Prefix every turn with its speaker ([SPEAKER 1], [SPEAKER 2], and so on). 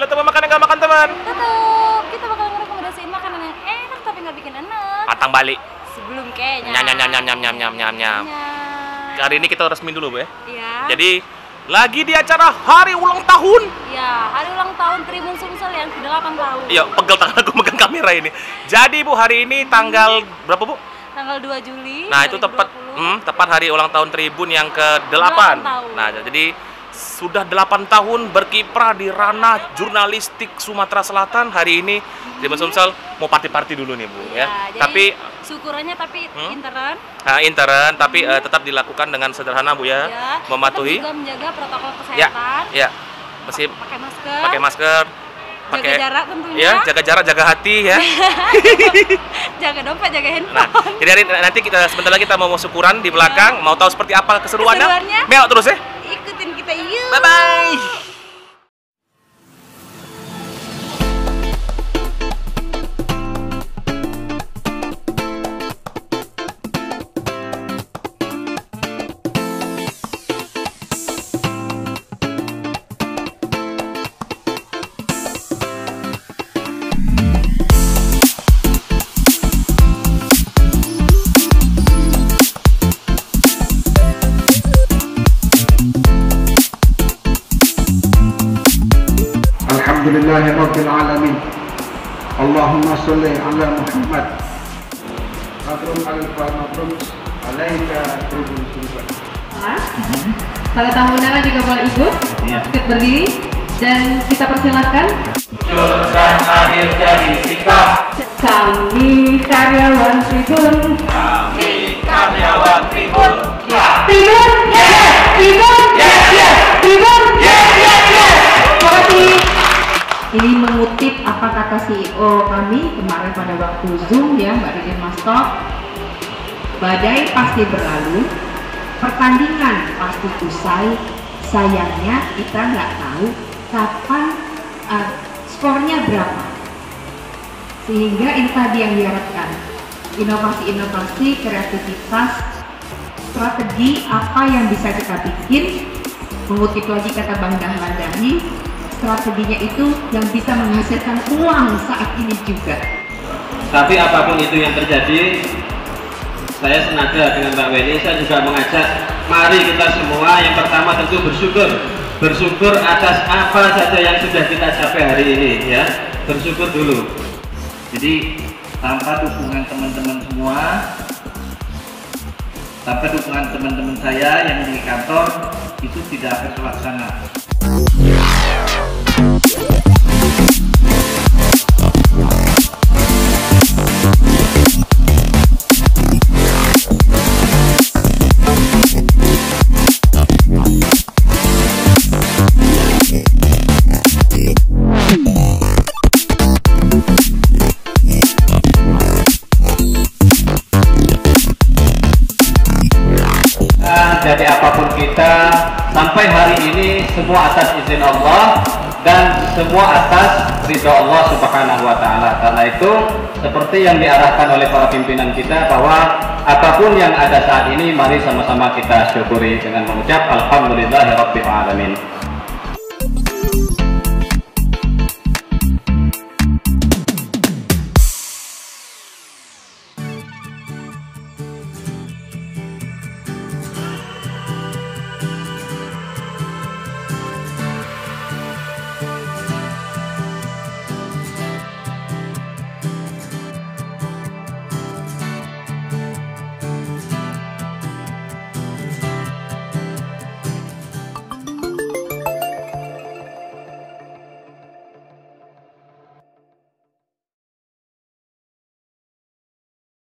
[SPEAKER 1] teman makan yang gak makan teman?
[SPEAKER 2] Tetap, kita bakal ngerekomendasiin makanan yang enak tapi nggak bikin enak.
[SPEAKER 1] Patang balik.
[SPEAKER 2] Sebelum kayaknya.
[SPEAKER 1] Nyam. Hari ini kita resmi dulu, Bu ya.
[SPEAKER 2] Iya.
[SPEAKER 1] Jadi lagi di acara hari ulang tahun.
[SPEAKER 2] Iya, hari ulang tahun Tribun Sumsel yang ke-8 tahun.
[SPEAKER 1] Iya, pegel tangan aku megang kamera ini. Jadi Bu, hari ini tanggal berapa Bu?
[SPEAKER 2] Tanggal 2 Juli.
[SPEAKER 1] Nah, itu tepat hari ulang tahun Tribun yang ke-8.
[SPEAKER 2] 8 tahun.
[SPEAKER 1] Nah, jadi sudah 8 tahun berkiprah di ranah jurnalistik Sumatera Selatan. Hari ini Tribun Sumsel mau party-party dulu nih Bu ya.
[SPEAKER 2] Jadi
[SPEAKER 1] Tapi
[SPEAKER 2] syukurannya intern.
[SPEAKER 1] Intern tapi tetap dilakukan dengan sederhana Bu ya. Mematuhi.
[SPEAKER 2] Tetap juga menjaga protokol kesehatan.
[SPEAKER 1] Ya. Mesti pakai masker.
[SPEAKER 2] Jaga jarak tentunya.
[SPEAKER 1] Ya, jaga jarak, jaga hati ya.
[SPEAKER 2] Jaga dompet, jaga handphone.
[SPEAKER 1] Nah, jadi nanti kita sebentar lagi kita mau syukuran di belakang. Mau tahu seperti apa keseruannya? Meo terus ya.
[SPEAKER 2] Ikutin kita yuk.
[SPEAKER 1] Bye bye.
[SPEAKER 3] Alhamdulillahirabbil alamin. Allahumma shalli ala Muhammad. Mabrur al-mabrur alaika Tribun Sumsel.
[SPEAKER 4] Para tamu undangan juga boleh ikut berdiri dan kita persilakan.
[SPEAKER 5] Dan hadir jadi sikap.
[SPEAKER 4] Kami karyawan Tribun.
[SPEAKER 5] Tribun.
[SPEAKER 4] Tribun, yes. Tribun, yes. Tribun, yes. Terima kasih. Ini mengutip apa kata CEO kami kemarin pada waktu Zoom ya, Mbak Ridin Mastok. Badai pasti berlalu, pertandingan pasti usai. Sayangnya kita nggak tahu kapan skornya berapa. Sehingga ini tadi yang diharapkan, inovasi-inovasi, kreativitas, strategi apa yang bisa kita bikin. Mengutip lagi kata Bang Dahlan Dahi, strateginya itu yang bisa menghasilkan uang saat ini juga.
[SPEAKER 5] Tapi apapun itu yang terjadi, saya sengaja dengan Mbak Weni, saya juga mengajak, mari kita semua yang pertama tentu bersyukur atas apa saja yang sudah kita capai hari ini ya, bersyukur dulu. Jadi tanpa dukungan teman-teman semua, tanpa dukungan teman-teman saya yang di kantor, itu tidak akan terlaksana. Jadi apapun kita sampai hari ini semua atas izin Allah dan semua atas ridho Allah Subhanahu wa Ta'ala. Karena itu seperti yang diarahkan oleh para pimpinan kita bahwa apapun yang ada saat ini mari sama-sama kita syukuri dengan mengucap Alhamdulillahirabbil alamin.